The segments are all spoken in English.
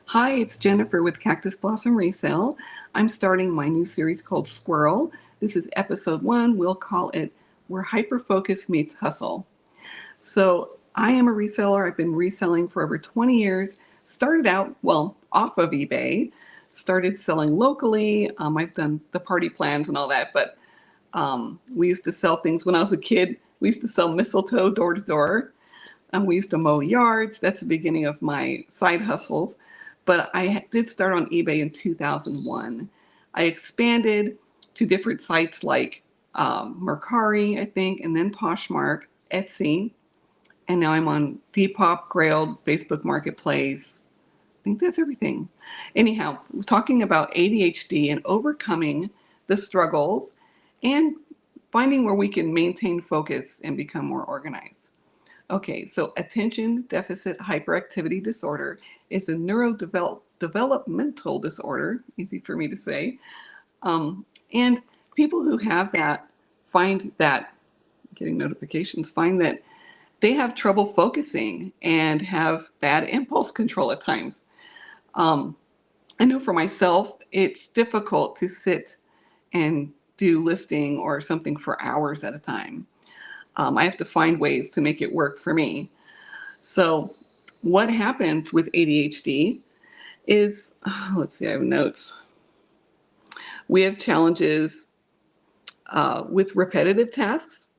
Hi, it's Jennifer with Cactus Blossom Resale. I'm starting my new series called Squirrel. This is episode 1. We'll call it Where Hyperfocus Meets Hustle. So, I am a reseller. I've been reselling for over 20 years. Started out, off of eBay. Started selling locally. I've done the party plans and all that, but we used to sell things when I was a kid. We used to sell mistletoe door to door. We used to mow yards. That's the beginning of my side hustles. But I did start on eBay in 2001. I expanded to different sites like Mercari, I think, and then Poshmark, Etsy, and now I'm on Depop, Grailed, Facebook Marketplace. I think that's everything. Anyhow, we're talking about ADHD and overcoming the struggles and finding where we can maintain focus and become more organized. Okay, so attention deficit hyperactivity disorder is a neurodevelopmental disorder, easy for me to say. And people who have that find that, getting notifications, find that they have trouble focusing and have bad impulse control at times. I know for myself, it's difficult to sit and do listing or something for hours at a time. I have to find ways to make it work for me. So, what happens with ADHD is, let's see, I have notes. We have challenges with repetitive tasks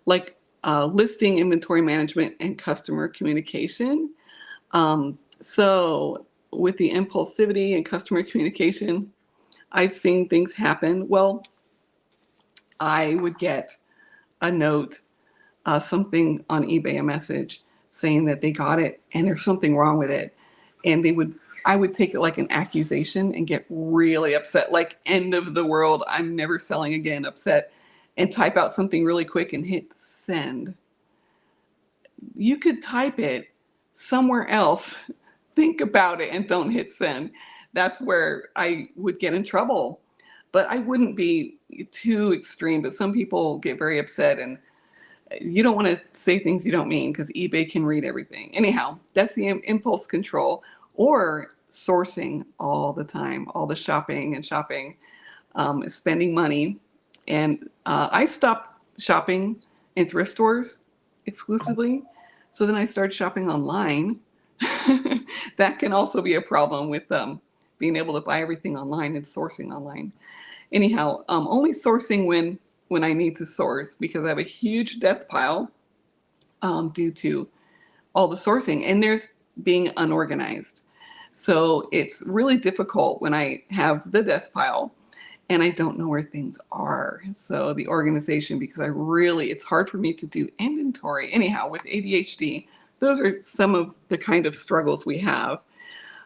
like listing, inventory management, and customer communication. So, with the impulsivity and customer communication, I've seen things happen. Well, I would get a note, something on eBay, a message saying that they got it and there's something wrong with it. And I would take it like an accusation and get really upset, like end of the world, I'm never selling again, upset, and type out something really quick and hit send. You could type it somewhere else, think about it, and don't hit send. That's where I would get in trouble. But I wouldn't be too extreme, but some people get very upset and you don't want to say things you don't mean because eBay can read everything. Anyhow, that's the impulse control or sourcing all the time, all the shopping and shopping, spending money. And I stopped shopping in thrift stores exclusively. So then I started shopping online. That can also be a problem with being able to buy everything online and sourcing online. Anyhow, only sourcing when I need to source because I have a huge death pile due to all the sourcing and there's being unorganized. So it's really difficult when I have the death pile and I don't know where things are. So the organization, because it's hard for me to do inventory. Anyhow, with ADHD, those are some of the kind of struggles we have.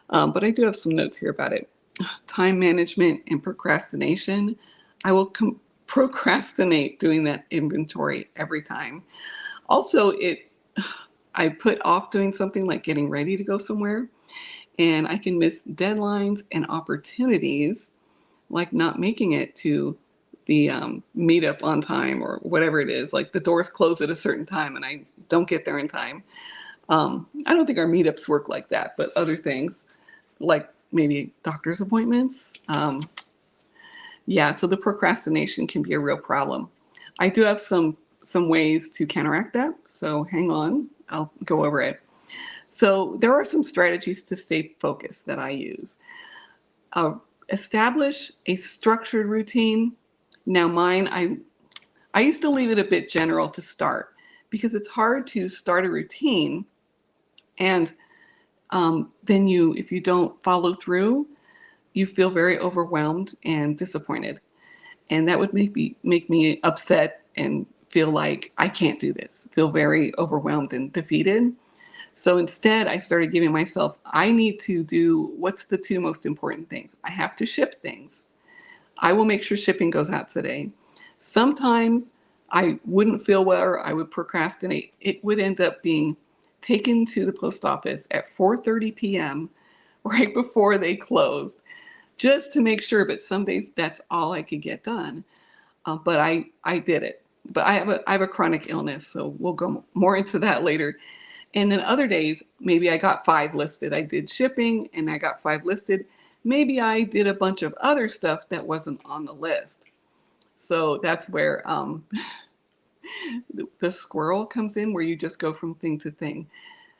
But I do have some notes here about it. Time management and procrastination. I will procrastinate doing that inventory every time. Also, I put off doing something like getting ready to go somewhere, and I can miss deadlines and opportunities, like not making it to the meetup on time or whatever it is. Like the doors close at a certain time, and I don't get there in time. I don't think our meetups work like that, but other things like maybe doctor's appointments. Yeah, so the procrastination can be a real problem. I do have some ways to counteract that. So hang on, I'll go over it. So there are some strategies to stay focused that I use. Establish a structured routine. Now mine, I used to leave it a bit general to start because it's hard to start a routine and then if you don't follow through, you feel very overwhelmed and disappointed. And that would make me upset and feel like I can't do this, feel very overwhelmed and defeated. So instead, I started giving myself, I need to do what's the 2 most important things. I have to ship things. I will make sure shipping goes out today. Sometimes I wouldn't feel well or I would procrastinate. It would end up being taken to the post office at 4:30 p.m. right before they closed, just to make sure. But some days that's all I could get done. But I did it. But I have a chronic illness, so we'll go more into that later. And then other days, maybe I got 5 listed. I did shipping and I got 5 listed. Maybe I did a bunch of other stuff that wasn't on the list. So that's where the squirrel comes in, where you just go from thing to thing.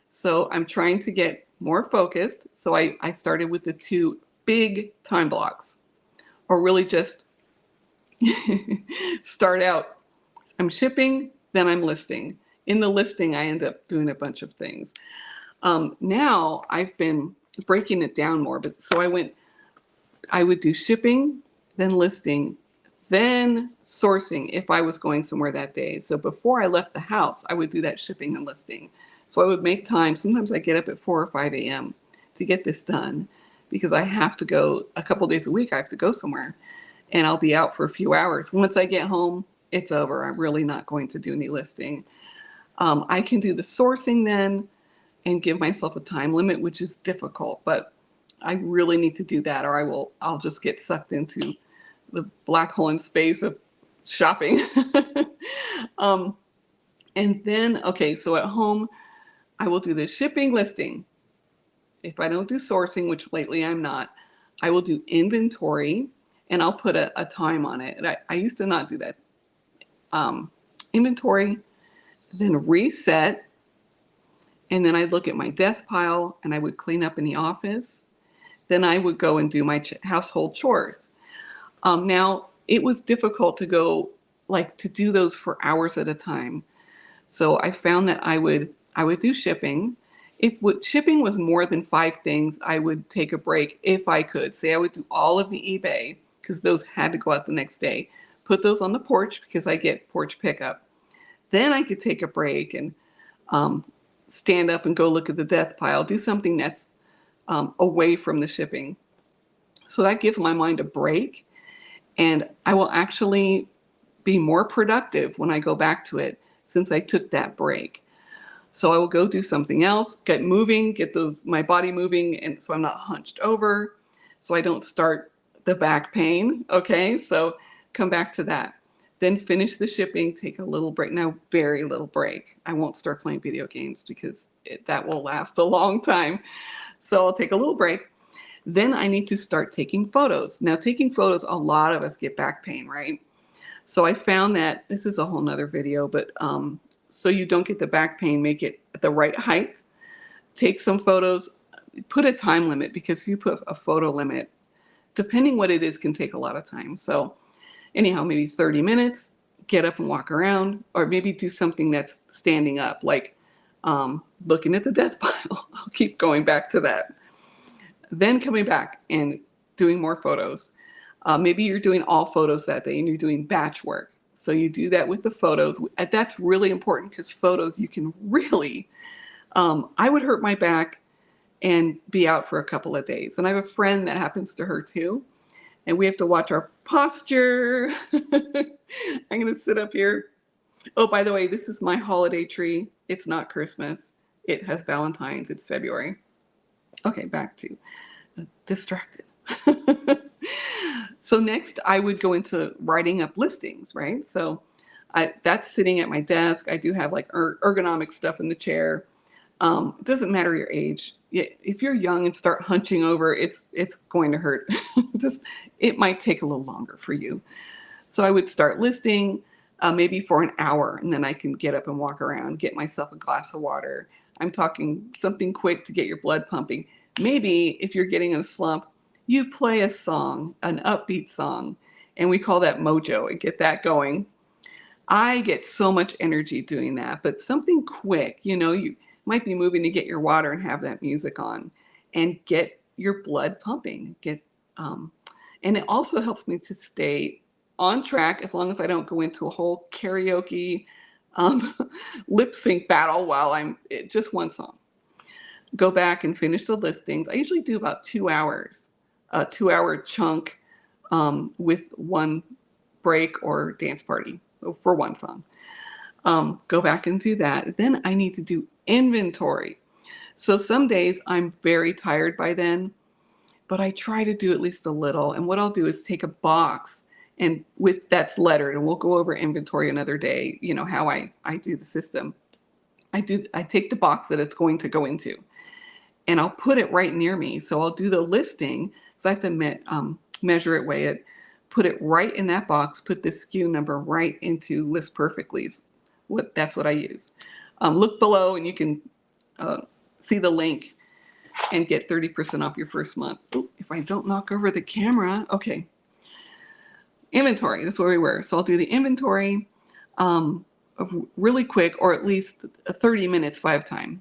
So I'm trying to get more focused. So I started with the 2 big time blocks, or really just start out, I'm shipping, then I'm listing. In the listing, I end up doing a bunch of things. Now I've been breaking it down more, but so I would do shipping, then listing, then sourcing if I was going somewhere that day. So before I left the house, I would do that shipping and listing. So I would make time. Sometimes I get up at 4 or 5 a.m. to get this done, because I have to go a couple days a week. I have to go somewhere, and I'll be out for a few hours. Once I get home, it's over. I'm really not going to do any listing. I can do the sourcing then and give myself a time limit, which is difficult, but I really need to do that, or I'll just get sucked into the black hole in space of shopping. And then, okay, so at home, I will do the shipping, listing. If I don't do sourcing, which lately I'm not, I will do inventory, and I'll put a time on it. And I used to not do that. Inventory, then reset, and then I'd look at my death pile, and I would clean up in the office. Then I would go and do my household chores. Now, it was difficult to go, to do those for hours at a time. So I found that I would do shipping. If shipping was more than 5 things, I would take a break if I could. Say I would do all of the eBay, because those had to go out the next day. Put those on the porch, because I get porch pickup. Then I could take a break and stand up and go look at the death pile, do something that's away from the shipping. So that gives my mind a break, and I will actually be more productive when I go back to it, since I took that break. So I will go do something else, get moving, get my body moving, and so I'm not hunched over, so I don't start the back pain. Okay, so come back to that. Then finish the shipping, take a little break. Now, very little break. I won't start playing video games, because that will last a long time. So I'll take a little break. Then I need to start taking photos. Now, taking photos, a lot of us get back pain, right? So I found that, this is a whole nother video, but so you don't get the back pain, make it at the right height. Take some photos, put a time limit, because if you put a photo limit, depending what it is, can take a lot of time. So anyhow, maybe 30 minutes, get up and walk around, or maybe do something that's standing up, like looking at the death pile. I'll keep going back to that. Then coming back and doing more photos. Maybe you're doing all photos that day and you're doing batch work. So you do that with the photos. That's really important, because photos, you can really, I would hurt my back and be out for a couple of days. And I have a friend that happens to her too. And we have to watch our posture. I'm going to sit up here. Oh, by the way, this is my holiday tree. It's not Christmas. It has Valentine's. It's February. Okay, back to distracted. So next, I would go into writing up listings, right? So that's sitting at my desk. I do have ergonomic stuff in the chair. It doesn't matter your age. If you're young and start hunching over, it's going to hurt. It might take a little longer for you. So I would start listing maybe for an hour, and then I can get up and walk around, get myself a glass of water. I'm talking something quick to get your blood pumping. Maybe if you're getting in a slump, you play a song, an upbeat song, and we call that mojo, and get that going. I get so much energy doing that, but something quick, you might be moving to get your water and have that music on and get your blood pumping. And it also helps me to stay on track, as long as I don't go into a whole karaoke lip sync battle while just one song. Go back and finish the listings. I usually do about 2 hours, a 2-hour chunk with one break or dance party for one song. Go back and do that. Then I need to do inventory. So some days I'm very tired by then, but I try to do at least a little. And what I'll do is take a box and that's lettered, and we'll go over inventory another day, how I do the system. I take the box that it's going to go into, and I'll put it right near me. So I'll do the listing. So I have to measure it, weigh it, put it right in that box, put the SKU number right into List Perfectly. That's what I use. Look below and you can see the link and get 30% off your first month. Ooh, if I don't knock over the camera, okay. Inventory, that's where we were. So I'll do the inventory really quick, or at least 30 minutes 5 times.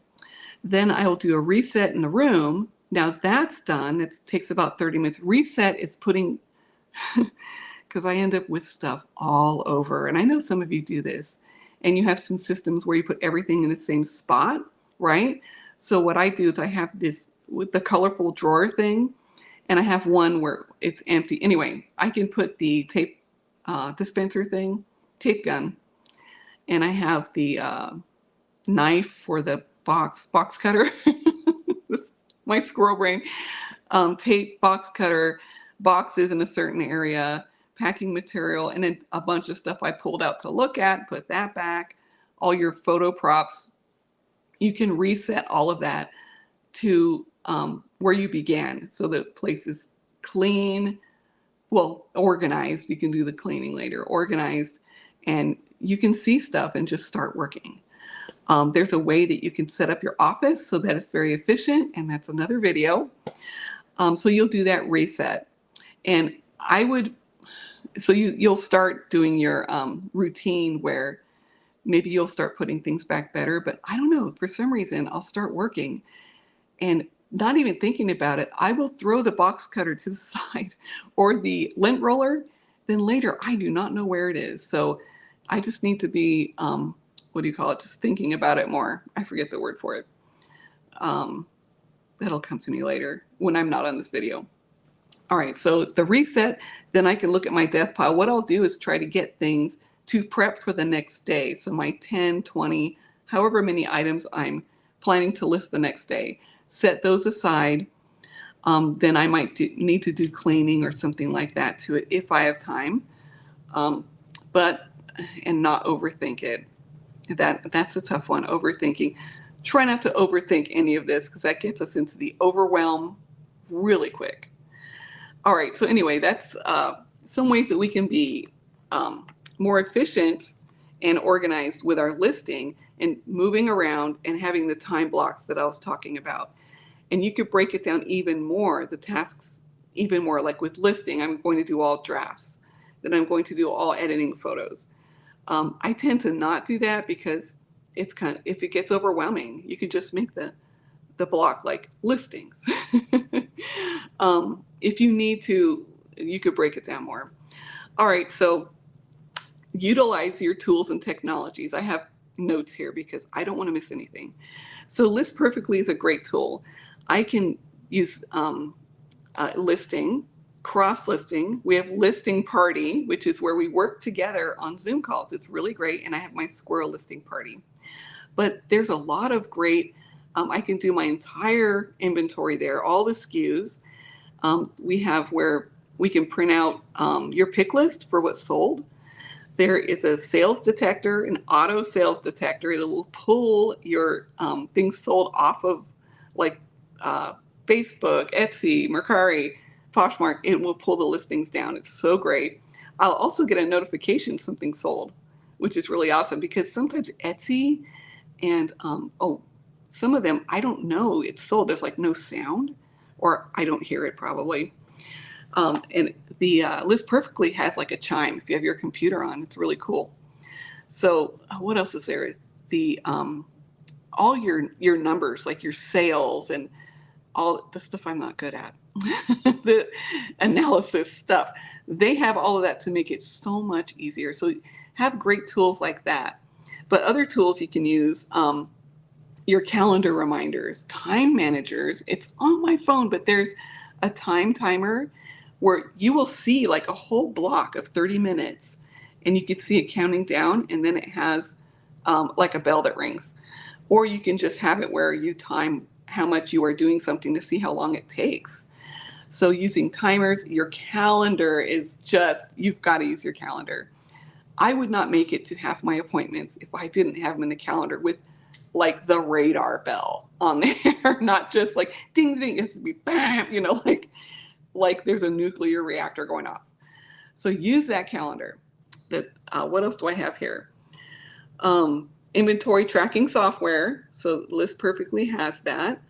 Then I will do a reset in the room. Now that's done. It takes about 30 minutes. Reset is putting, because I end up with stuff all over. And I know some of you do this. And you have some systems where you put everything in the same spot, right? So what I do is I have this with the colorful drawer thing, and I have one where it's empty. Anyway, I can put the tape dispenser thing, tape gun, and I have the knife for the box cutter. This, my squirrel brain. Tape, box cutter, boxes in a certain area, packing material, and then a bunch of stuff I pulled out to look at, put that back, all your photo props. You can reset all of that to where you began. So the place is clean, well, organized. You can do the cleaning later, organized, and you can see stuff and just start working. There's a way that you can set up your office so that it's very efficient, and that's another video. So you'll do that reset. And you'll start doing your routine where maybe you'll start putting things back better, but I don't know, for some reason I'll start working and not even thinking about it. I will throw the box cutter to the side or the lint roller. Then later, I do not know where it is. So I just need to be, just thinking about it more. I forget the word for it. That'll come to me later when I'm not on this video. All right, so the reset, then I can look at my death pile. What I'll do is try to get things to prep for the next day. So my 10, 20, however many items I'm planning to list the next day, set those aside. Then I might need to do cleaning or something like that to it if I have time, and not overthink it. That's a tough one, overthinking. Try not to overthink any of this because that gets us into the overwhelm really quick. All right, so anyway, that's some ways that we can be more efficient and organized with our listing and moving around and having the time blocks that I was talking about. And you could break it down even more, the tasks even more, like with listing, I'm going to do all drafts, then I'm going to do all editing photos. I tend to not do that because it's if it gets overwhelming, you can just make the block like listings. If you need to, you could break it down more. All right, so utilize your tools and technologies. I have notes here because I don't want to miss anything. So List Perfectly is a great tool. I can use listing, cross-listing. We have Listing Party, which is where we work together on Zoom calls. It's really great, and I have my squirrel listing party. But there's a lot of great, I can do my entire inventory there, all the SKUs. We have where we can print out your pick list for what's sold. There is a sales detector, an auto sales detector. It will pull your things sold off of like Facebook, Etsy, Mercari, Poshmark. It will pull the listings down. It's so great. I'll also get a notification something sold, which is really awesome because sometimes Etsy and some of them, I don't know it's sold. There's like no sound, or I don't hear it probably. And the List Perfectly has like a chime if you have your computer on. It's really cool. So what else is there? The all your numbers, like your sales and all the stuff I'm not good at, the analysis stuff. They have all of that to make it so much easier. So have great tools like that. But other tools you can use, your calendar reminders, time managers. It's on my phone, but there's a time timer where you will see like a whole block of 30 minutes and you can see it counting down, and then it has like a bell that rings. Or you can just have it where you time how much you are doing something to see how long it takes. So using timers, your calendar is just, you've got to use your calendar. I would not make it to half my appointments if I didn't have them in the calendar with like the radar bell on there, not just like ding ding. It's to be bam, like there's a nuclear reactor going off. So use that calendar. That what else do I have here? Inventory tracking software. So List Perfectly has that.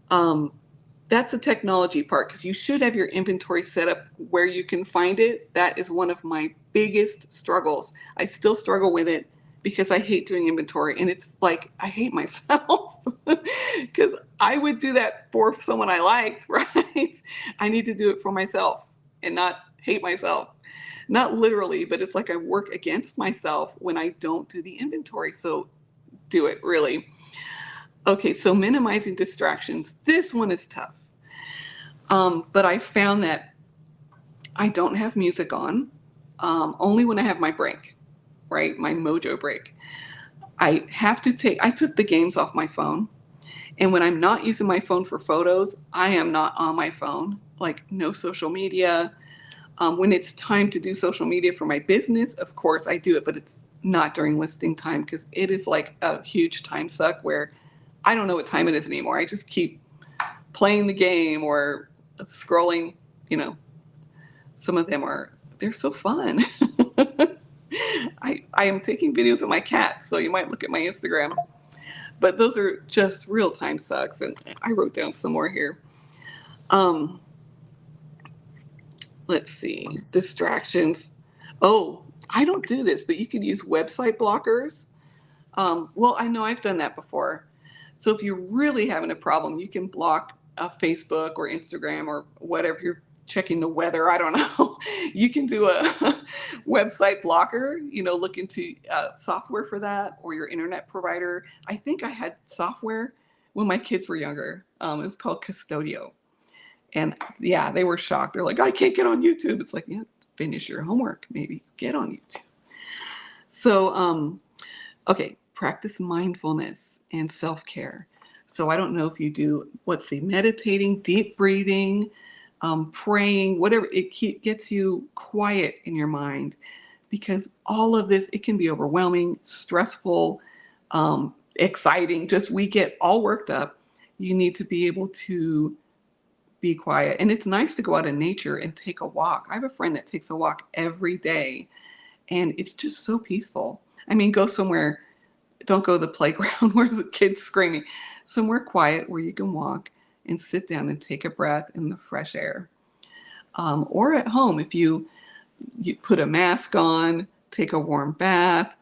That's the technology part, because you should have your inventory set up where you can find it. That is one of my biggest struggles. I still struggle with it because I hate doing inventory, and it's like I hate myself because I would do that for someone I liked, right? I need to do it for myself and not hate myself. Not literally, but it's like I work against myself when I don't do the inventory. So do it, really. Okay, so minimizing distractions. This one is tough. But I found that I don't have music on, only when I have my break, right? My mojo break. I took the games off my phone. And when I'm not using my phone for photos, I am not on my phone, like no social media. When it's time to do social media for my business, of course I do it, but it's not during listing time, because it is like a huge time suck where I don't know what time it is anymore. I just keep playing the game or scrolling, some of them they're so fun. I am taking videos of my cat, so you might look at my Instagram. But those are just real time sucks. And I wrote down some more here. Let's see, distractions. Oh, I don't do this, but you can use website blockers. Well, I know I've done that before. So if you're really having a problem, you can block Facebook or Instagram or whatever. You're checking the weather, I don't know. You can do a website blocker, look into software for that, or your internet provider. I think I had software when my kids were younger. It was called Custodio. And yeah, they were shocked. They're like, I can't get on YouTube. It's like, yeah, finish your homework, maybe get on YouTube. So, okay, practice mindfulness and self-care. So I don't know if you do, meditating, deep breathing, praying, whatever, it gets you quiet in your mind, because all of this, it can be overwhelming, stressful, exciting. Just we get all worked up. You need to be able to be quiet. And it's nice to go out in nature and take a walk. I have a friend that takes a walk every day, and it's just so peaceful. I mean, go somewhere, don't go to the playground where the kids screaming, somewhere quiet where you can walk and sit down and take a breath in the fresh air. Or at home, if you put a mask on, take a warm bath,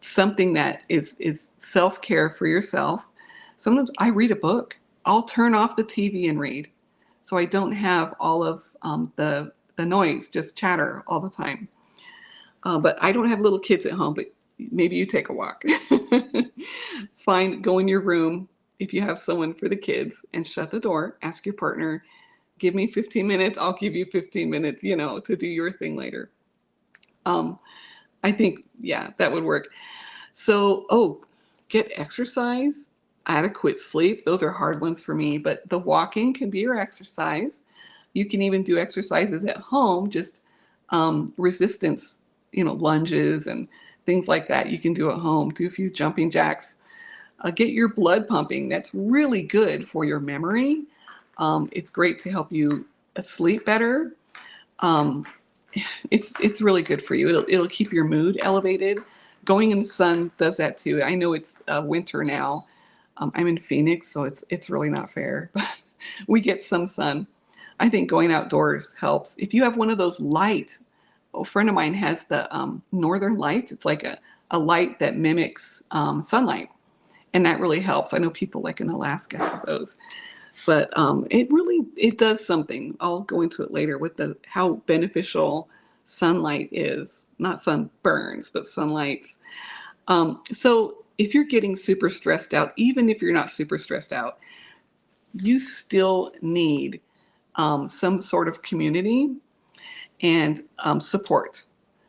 something that is self-care for yourself. Sometimes I read a book. I'll turn off the TV and read, so I don't have all of the noise, just chatter all the time. But I don't have little kids at home, but maybe you take a walk. Go in your room if you have someone for the kids and shut the door. Ask your partner, give me 15 minutes. I'll give you 15 minutes, to do your thing later. I think, yeah, that would work. So, get exercise, adequate sleep. Those are hard ones for me, but the walking can be your exercise. You can even do exercises at home, just resistance, lunges and things like that. You can do at home. Do a few jumping jacks. Get your blood pumping. That's really good for your memory. It's great to help you sleep better. It's really good for you. It'll keep your mood elevated. Going in the sun does that too. I know it's winter now. I'm in Phoenix, so it's really not fair, but we get some sun. I think going outdoors helps. If you have one of those lights, a friend of mine has the northern lights. It's like a light that mimics sunlight, and that really helps. I know people like in Alaska have those, but it does something. I'll go into it later with how beneficial sunlight is. Not sunburns, but sunlights. So if you're getting super stressed out, even if you're not super stressed out, you still need some sort of community and support.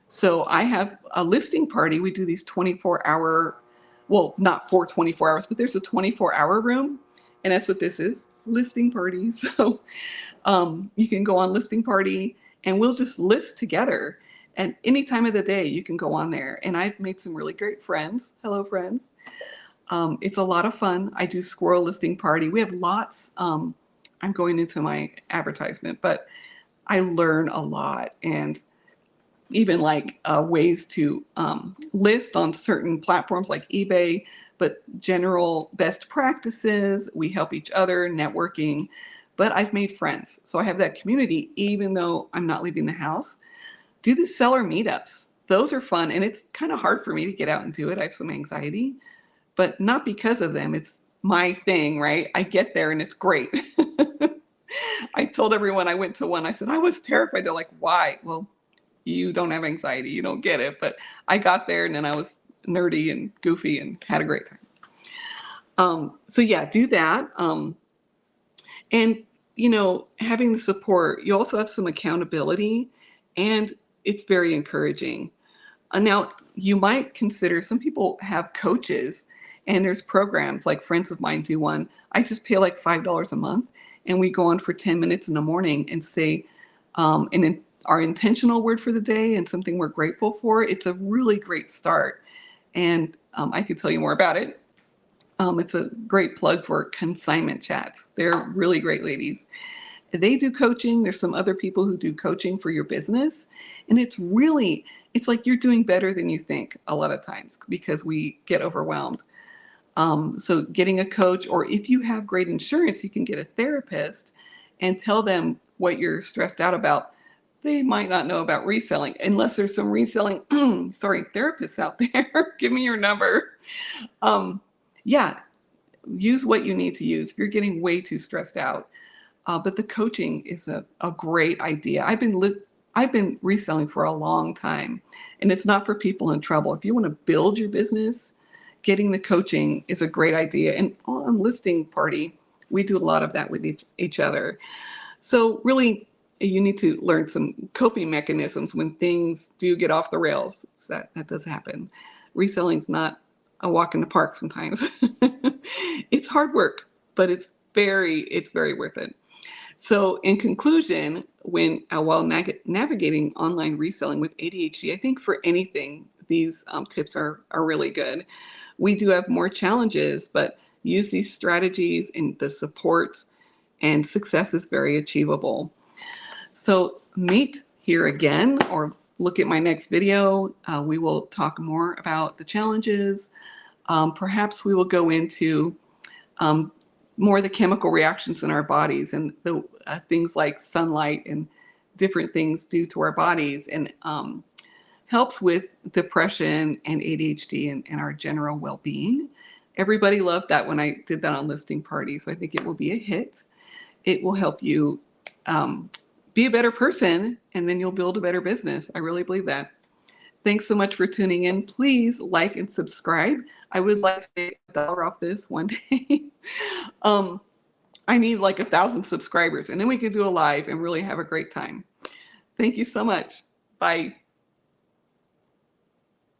So I have a listing party. We do these 24-hour, well, not for 24 hours, but there's a 24-hour room, and that's what this is, listing parties. So you can go on listing party, and we'll just list together. at any time of the day, you can go on there. And I've made some really great friends. Hello, friends. It's a lot of fun. I do squirrel listing party. We have lots. I'm going into my advertisement, but I learn a lot, and even like ways to list on certain platforms like eBay, but general best practices. We help each other, networking. But I've made friends. So I have that community, even though I'm not leaving the house. Do the seller meetups. Those are fun. And it's kind of hard for me to get out and do it. I have some anxiety, but not because of them. It's my thing, right? I get there and it's great. I told everyone I went to one, I said, I was terrified. They're like, why? Well, you don't have anxiety. You don't get it. But I got there and then I was nerdy and goofy and had a great time. So yeah, do that. And, having the support, you also have some accountability, and it's very encouraging. Now, you might consider, some people have coaches, and there's programs like friends of mine do one. I just pay like $5 a month, and we go on for 10 minutes in the morning and say our intentional word for the day and something we're grateful for. It's a really great start. And I could tell you more about it. It's a great plug for Consignment Chats. They're really great ladies. They do coaching. There's some other people who do coaching for your business. And it's like you're doing better than you think a lot of times, because we get overwhelmed. So getting a coach, or if you have great insurance, you can get a therapist and tell them what you're stressed out about. They might not know about reselling, unless there's some reselling, therapists out there. Give me your number. Yeah, use what you need to use if you're getting way too stressed out. But the coaching is a great idea. I've been reselling for a long time, and it's not for people in trouble. If you want to build your business, getting the coaching is a great idea. And on Listing Party, we do a lot of that with each other. So really, you need to learn some coping mechanisms when things do get off the rails. That does happen. Reselling's not a walk in the park sometimes. It's hard work, but it's very worth it. So in conclusion, while navigating online reselling with ADHD, I think for anything, these tips are really good. We do have more challenges, but use these strategies and the support, and success is very achievable. So meet here again, or look at my next video. We will talk more about the challenges. Perhaps we will go into more of the chemical reactions in our bodies, and the things like sunlight and different things do to our bodies, and helps with depression and ADHD and our general well-being. Everybody loved that when I did that on Listing Party, so I think it will be a hit. It will help you be a better person, and then you'll build a better business. I really believe that. Thanks so much for tuning in. Please like and subscribe. I would like to make $1 off this one day. I need like 1,000 subscribers, and then we can do a live and really have a great time. Thank you so much. Bye.